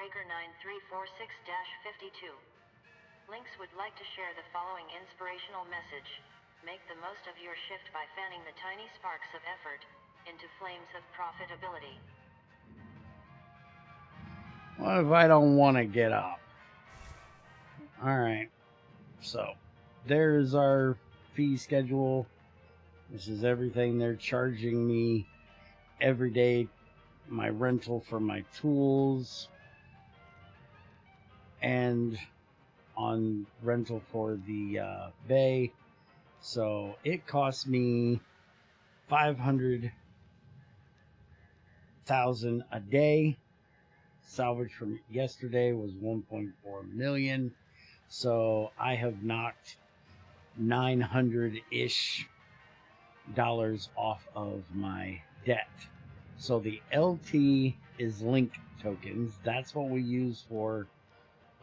Shipbreaker 9346-52. Lynx would like to share the following inspirational message. Make the most of your shift by fanning the tiny sparks of effort into flames of profitability. What if I don't want to get up? Alright, so there's our fee schedule. This is everything they're charging me every day. My rental for my tools, and on rental for the bay. So it cost me $500,000 a day. Salvage from yesterday was 1.4 million. So I have knocked 900-ish dollars off of my debt. So the LT is link tokens. That's what we use for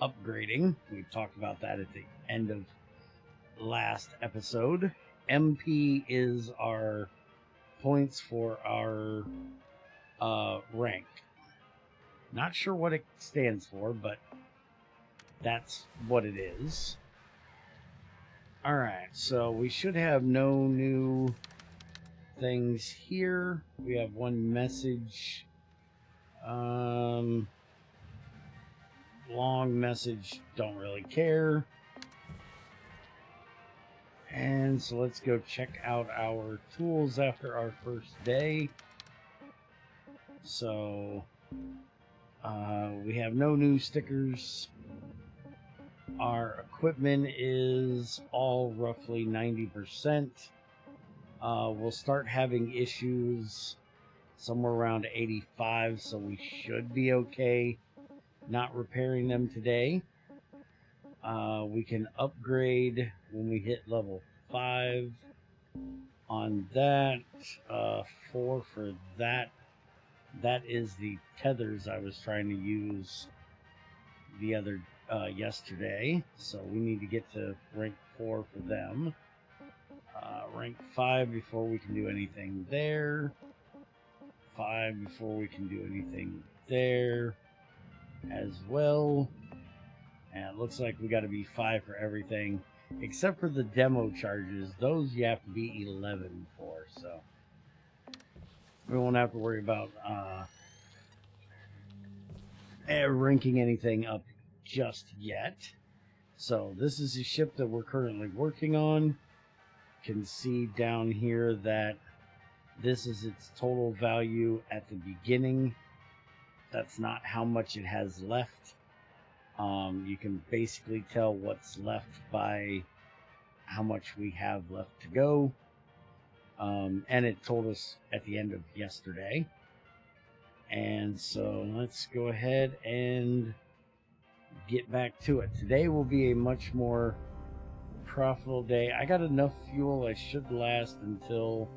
upgrading. We talked about that at the end of last episode. MP is our points for our rank. Not sure what it stands for, but that's what it is. Alright, so we should have no new things here. We have one message. Long message, don't really care. And so let's go check out our tools after our first day. So we have no new stickers. Our equipment is all roughly 90%. We'll start having issues somewhere around 85, so we should be okay not repairing them today. We can upgrade when we hit level 5 on that. 4 for that. That is the tethers I was trying to use the other yesterday. So we need to get to rank 4 for them. Rank 5 before we can do anything there. 5 before we can do anything there as well. And it looks like we got to be 5 for everything except for the demo charges. Those you have to be 11 for, so we won't have to worry about ranking anything up just yet. So this is a ship that we're currently working on. You can see down here that this is its total value at the beginning. That's not how much it has left. You can basically tell what's left by how much we have left to go. And it told us at the end of yesterday. And so let's go ahead and get back to it. Today will be a much more profitable day. I got enough fuel. I should last until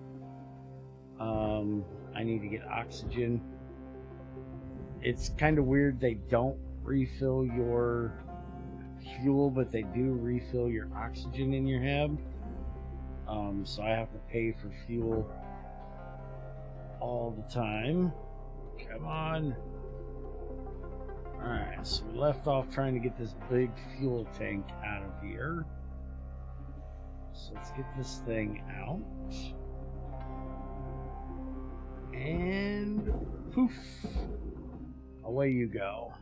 I need to get oxygen. It's kind of weird. They don't refill your fuel, but they do refill your oxygen in your hab. So I have to pay for fuel all the time. Come on. Alright, so we left off trying to get this big fuel tank out of here. So let's get this thing out. And poof, away you go.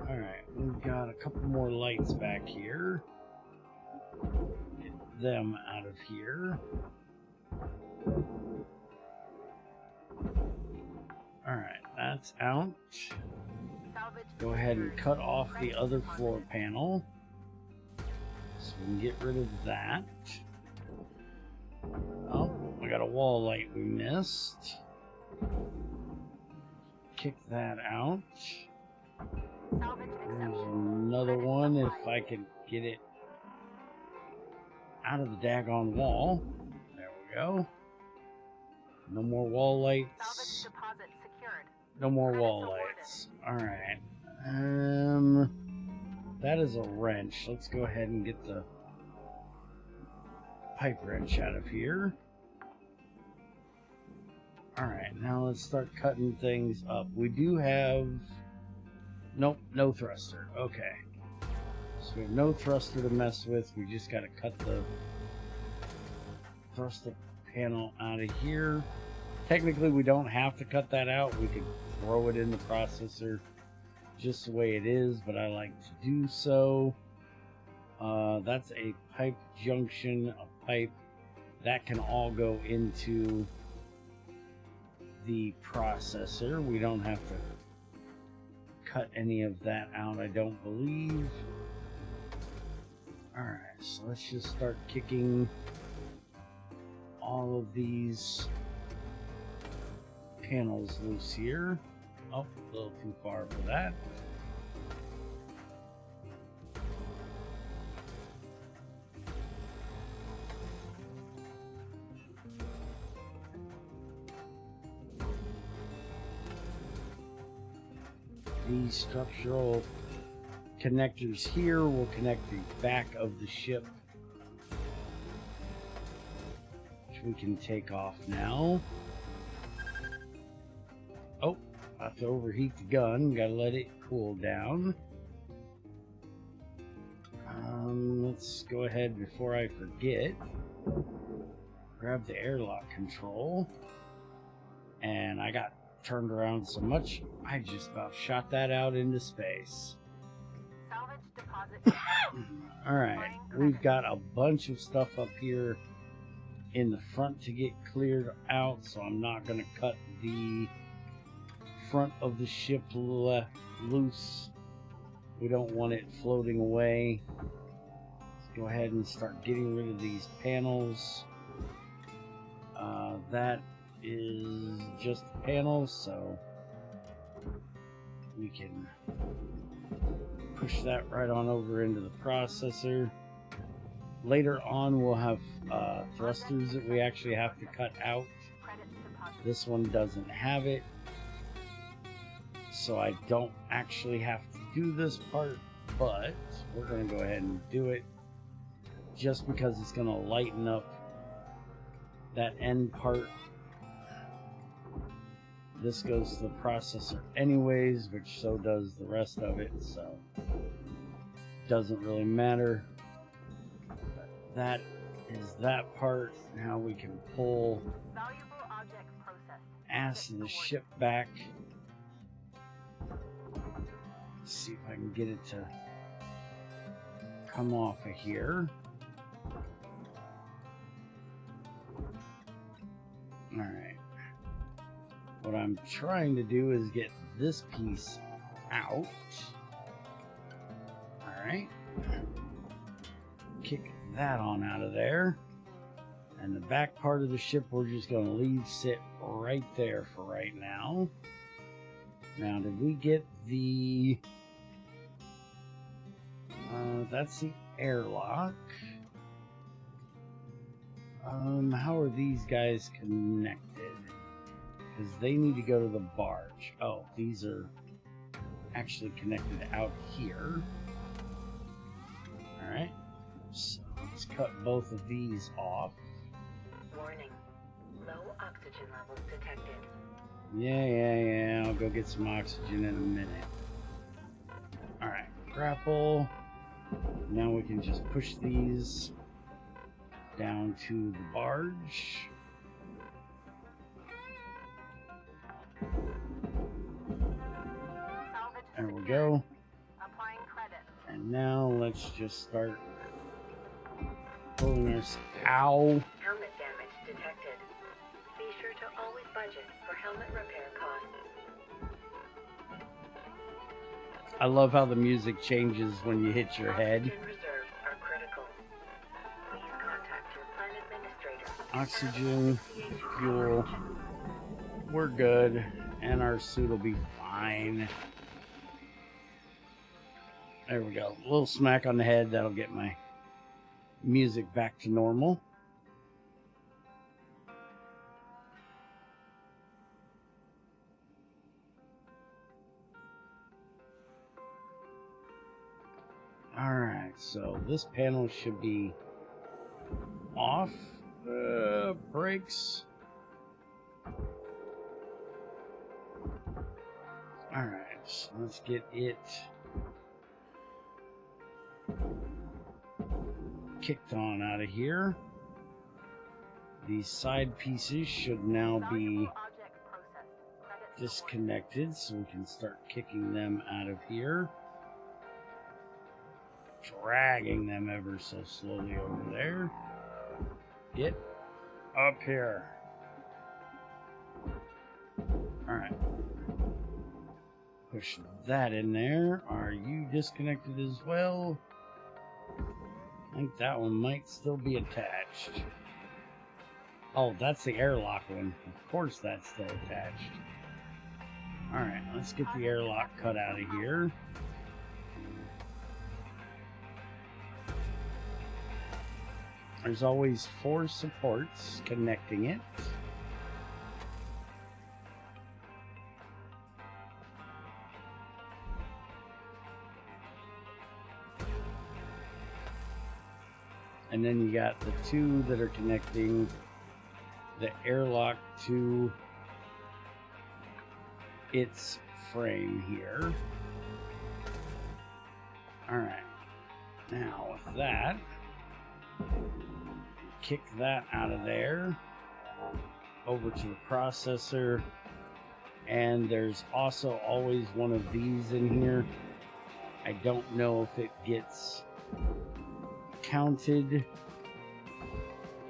Alright, we've got a couple more lights back here. Get them out of here. Alright, that's out. Go ahead and cut off the other floor panel, so we can get rid of that. Oh, we got a wall light we missed. Kick that out. There's another one if I can get it out of the daggone wall. There we go. No more wall lights. No more wall lights. Alright. That is a wrench. Let's go ahead and get the pipe wrench out of here. Alright, now let's start cutting things up. We do have Nope, no thruster. Okay. So we have no thruster to mess with. We just got to cut the thruster panel out of here. Technically, we don't have to cut that out. We could throw it in the processor just the way it is, but I like to do so. That's a pipe junction, a pipe that can all go into the processor. We don't have to cut any of that out, I don't believe. Alright, so let's just start kicking all of these panels loose here. Oh, a little too far for that. These structural connectors here will connect the back of the ship, which we can take off now. Oh, about to overheat the gun. Gotta let it cool down. Let's go ahead before I forget. Grab the airlock control. And I got turned around so much, I just about shot that out into space. Salvage deposit. Alright, we've got a bunch of stuff up here in the front to get cleared out, so I'm not going to cut the front of the ship loose. We don't want it floating away. Let's go ahead and start getting rid of these panels. That is just panels, so we can push that right on over into the processor. Later on we'll have thrusters that we actually have to cut out. This one doesn't have it, so I don't actually have to do this part, but we're going to go ahead and do it just because it's going to lighten up that end part. This goes to the processor anyways, which so does the rest of it, so doesn't really matter. But that is that part. Now we can pull ass of the ship back. Let's see if I can get it to come off of here. Alright. What I'm trying to do is get this piece out. Alright. Kick that on out of there. And the back part of the ship we're just going to leave sit right there for right now. Now, did we get the... that's the airlock. How are these guys connected? Because they need to go to the barge. Oh, these are actually connected out here. Alright. So let's cut both of these off. Warning. Low oxygen levels detected. Yeah. I'll go get some oxygen in a minute. Alright. Grapple. Now we can just push these down to the barge. There we go. Applying credit. And now let's just start pulling our... Ow! Helmet damage detected. Be sure to always budget for helmet repair costs. I love how the music changes when you hit your head. Oxygen reserves are critical. Please contact your plan administrator. Oxygen, fuel. We're good. And our suit will be fine. There we go. A little smack on the head. That'll get my music back to normal. Alright, so this panel should be off. Brakes. Alright, works. Let's get it kicked on out of here. These side pieces should now be disconnected, so we can start kicking them out of here. Dragging them ever so slowly over there. Get up here. Alright. Push that in there. Are you disconnected as well? I think that one might still be attached. Oh, that's the airlock one. Of course that's still attached. Alright, let's get the airlock cut out of here. There's always 4 supports connecting it. And then you got the 2 that are connecting the airlock to its frame here. Alright. Now with that, kick that out of there, over to the processor, and there's also always one of these in here. I don't know if it gets counted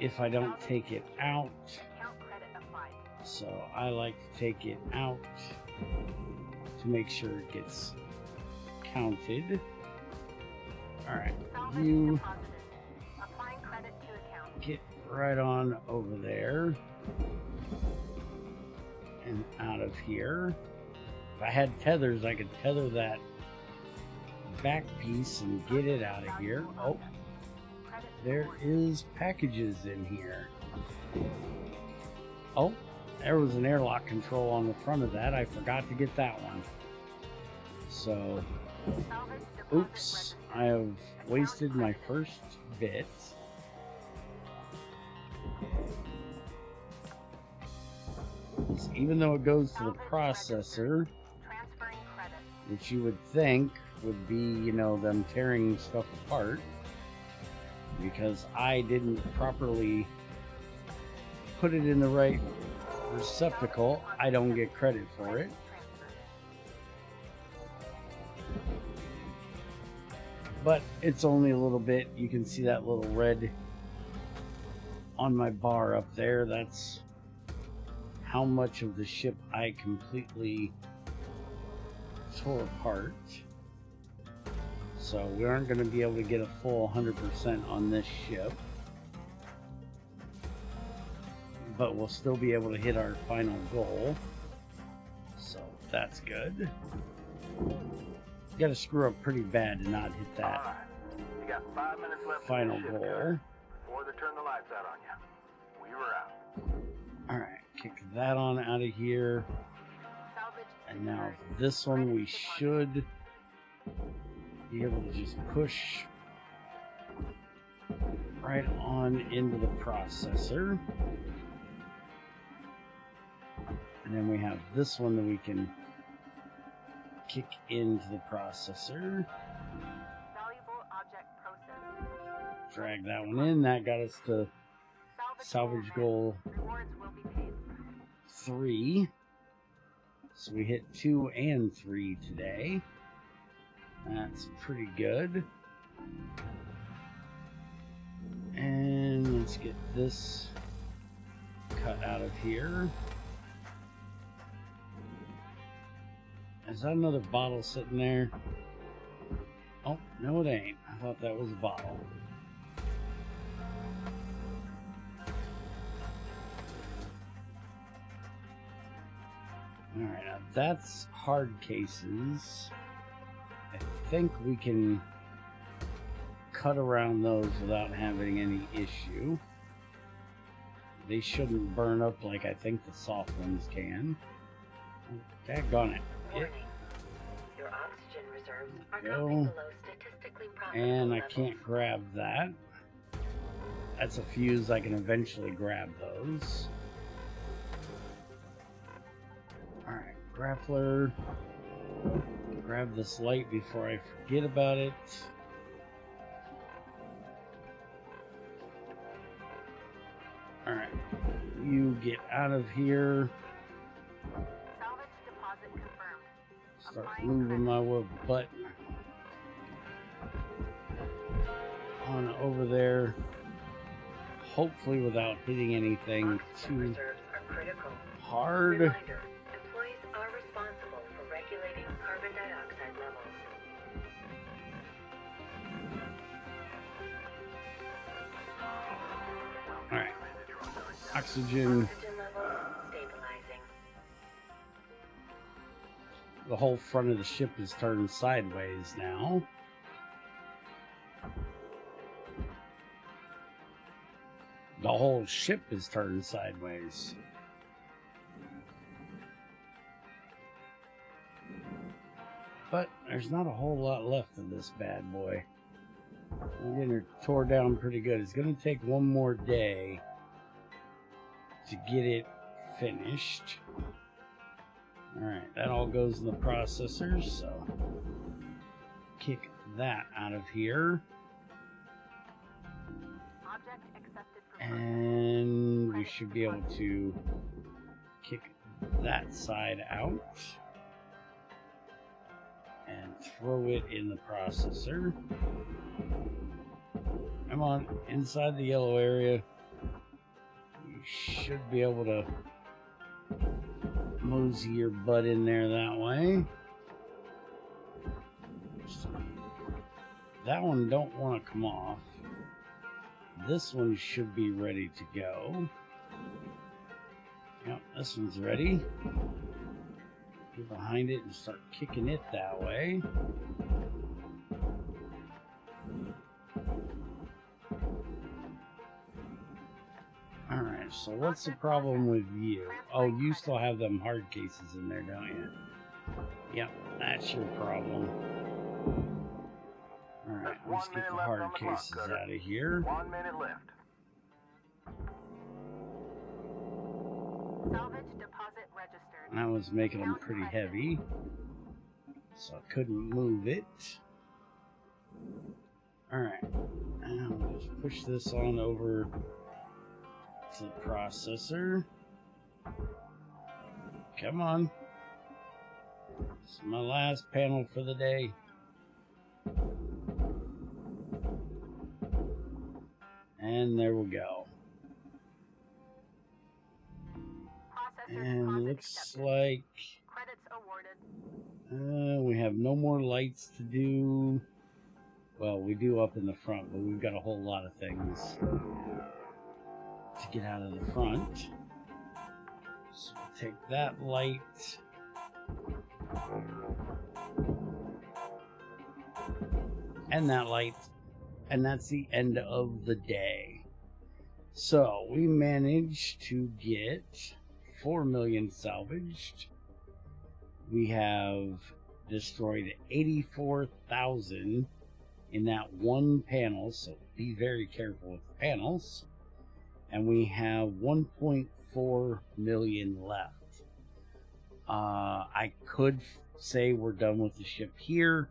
if I don't take it out, so I like to take it out to make sure it gets counted. Alright, you get right on over there and out of here. If I had tethers, I could tether that back piece and get it out of here. Oh, there is packages in here. Oh, there was an airlock control on the front of that. I forgot to get that one. So, oops, I have wasted my first bit. Even though it goes to the processor, which you would think would be, you know, them tearing stuff apart, because I didn't properly put it in the right receptacle, I don't get credit for it. But it's only a little bit. You can see that little red on my bar up there. That's how much of the ship I completely tore apart. So we aren't going to be able to get a full 100% on this ship, but we'll still be able to hit our final goal, so that's good. You got to screw up pretty bad to not hit that. Right. You got 5 minutes left final in the goal. Before they turn the lights out on you. We were out. Alright, kick that on out of here. And now this one we should be able to just push right on into the processor. And then we have this one that we can kick into the processor. Valuable object processed. Drag that one in. That got us to salvage goal Rewards will be paid. 3. So we hit 2 and 3 today. That's pretty good. And let's get this cut out of here. Is that another bottle sitting there? Oh, no it ain't. I thought that was a bottle. Alright, now that's hard cases. I think we can cut around those without having any issue. They shouldn't burn up like I think the soft ones can. Daggone it. Warning. Your oxygen reserves are Go. dropping below statistically profitable And I levels. can't grab that. That's a fuse. I can eventually grab those. Alright, grappler. Grab this light before I forget about it. Alright, you get out of here. Salvage deposit confirmed. Start Applying moving my butt on over there. Hopefully without hitting anything Oxygen too reserves are critical. hard. Reminder, employees are responsible for regulating carbon dioxide levels. Alright. Oxygen. Oxygen levels stabilizing. The whole front of the ship is turned sideways now. The whole ship is turned sideways. But there's not a whole lot left of this bad boy. We're getting her tore down pretty good. It's going to take one more day to get it finished. Alright, that all goes in the processor, so kick that out of here. Object accepted for And we should be able to kick that side out and throw it in the processor. Come on, inside the yellow area. You should be able to mosey your butt in there that way. That one don't want to come off. This one should be ready to go. Yep, this one's ready. Get behind it and start kicking it that way. Alright, so what's the problem with you? Oh, you still have them hard cases in there, don't you? Yep, that's your problem. Alright, let's get the hard cases out of here. 1 minute left. salvage deposit registered. And I was making them pretty heavy, so I couldn't move it. Alright, and we'll just push this on over to the processor. Come on. This is my last panel for the day. And there we go. And looks like Credits awarded. we have no more lights to do. Well, we do up in the front, but we've got a whole lot of things to get out of the front. So we'll take that light. And that light. And that's the end of the day. So we managed to get 4 million salvaged. We have destroyed 84,000 in that one panel, so be very careful with the panels. And we have 1.4 million left. I could say we're done with the ship here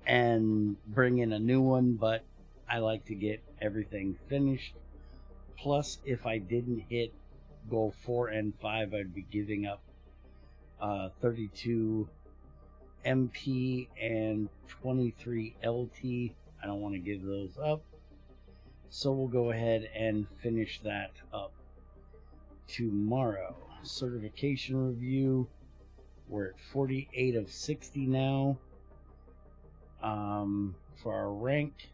and bring in a new one, but I like to get everything finished. Plus, if I didn't hit goal 4 and 5, I'd be giving up 32 MP and 23 LT. I don't want to give those up. So we'll go ahead and finish that up tomorrow. Certification review. We're at 48 of 60 now for our rank.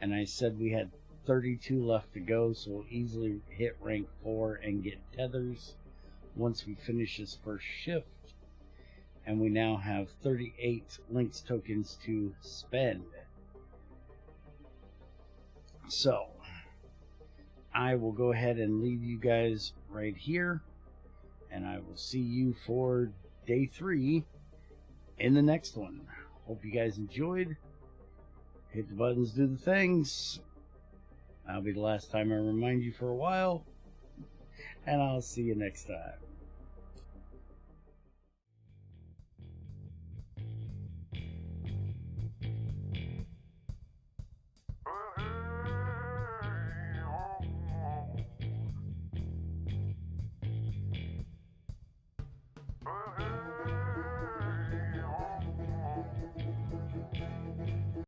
And I said we had 32 left to go, so we'll easily hit rank 4 and get tethers once we finish this first shift. And we now have 38 links tokens to spend. So I will go ahead and leave you guys right here, and I will see you for day 3 in the next one. Hope you guys enjoyed. Hit the buttons, do the things. That'll be the last time I remind you for a while, and I'll see you next time.